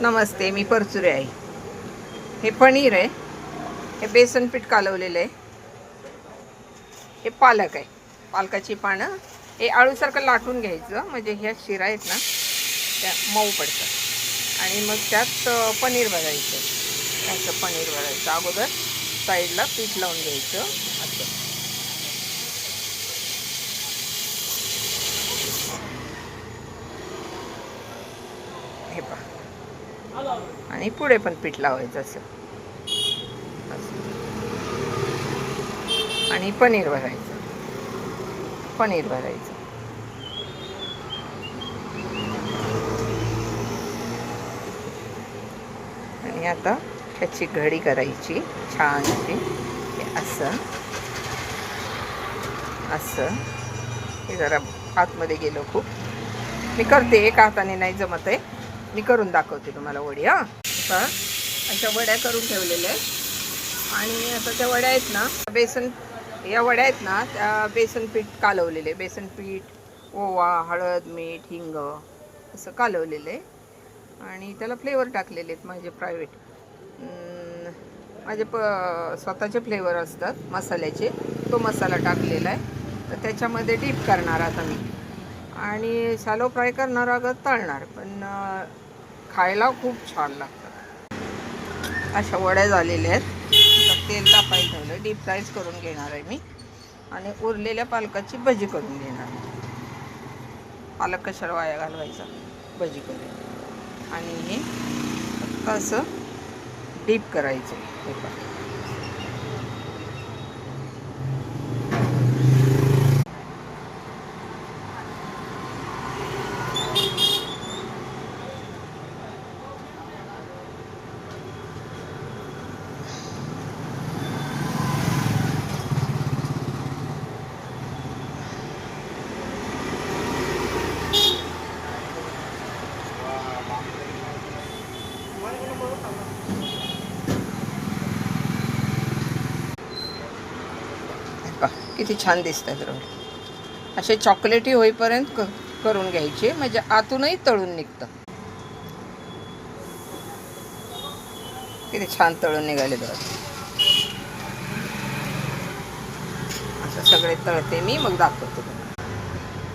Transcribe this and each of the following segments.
नमस्ते, मी परचुरे आहे. हे पनीर आहे, हे बेसन पीठ कालवलेलं आहे, हे पालक आहे, पालकाची पानं. हे आळूसारखं लाटून घ्यायचं म्हणजे ह्या शिरा आहेत ना त्या मऊ पडतात. आणि मग त्यात पनीर भरायचं. असं पनीर भरायचं. अगोदर साईडला पीठ लावून घ्यायचं असं. हे पहा. आणि पुढे पण पीठ लावायचं असं. आणि पनीर भरायचं. आणि आता त्याची घडी करायची छानशी. असं असं. हे जरा आतमध्ये गेलो खूप. मी करते, एका हाताने नाही जमत आहे. मी करून दाखवते तुम्हाला वडी. आता अशा वड्या करून ठेवलेल्या आहेत. आणि आता त्या वड्या आहेत ना, या वड्या आहेत ना त्या बेसन पीठ कालवलेले. बेसन पीठ, ओवा, हळद, मीठ, हिंग असं कालवलेलं आहे. आणि त्याला फ्लेवर टाकलेले आहेत माझे प्रायव्हेट. माझे स्वतःचे फ्लेवर असतात मसाल्याचे. तो मसाला टाकलेला आहे. तर त्याच्यामध्ये डीप करणार आता मी. आणि शॅलो फ्राय करणार, अगं तळणार. पण खायला खूप छान लागतात. अशा वड्या झालेल्या आहेत. तर तेल तापायला ठेवलं. डीप फ्रायच करून घेणार आहे मी. आणि उरलेल्या पालकाची भजी करून घेणार. पालक कशाला वाया घालवायचा, भजी करून. आणि हे फक्त असं डीप करायचं. हे पहा. किती छान दिसतात रोल. असे चॉकलेटी होईपर्यंत करून घ्यायचे म्हणजे आतूनही तळून निघतं. किती छान तळून निघाले बघा. असं सगळे तळते मी, मग दाखवते तुम्हाला.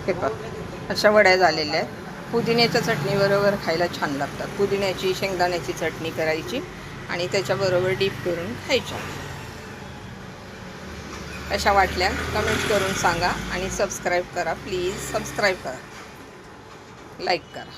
हे बघा, अशा वड्या झालेल्या आहेत. पुदिन्याच्या चटणीबरोबर खायला छान लागतात. पुदिन्याची, शेंगदाण्याची चटणी करायची आणि त्याच्याबरोबर डीप करून खायच्या. कशा वाटल्या कमेंट करून सांगा. आणि सबस्क्राईब करा प्लीज. सबस्क्राईब करा, लाईक करा.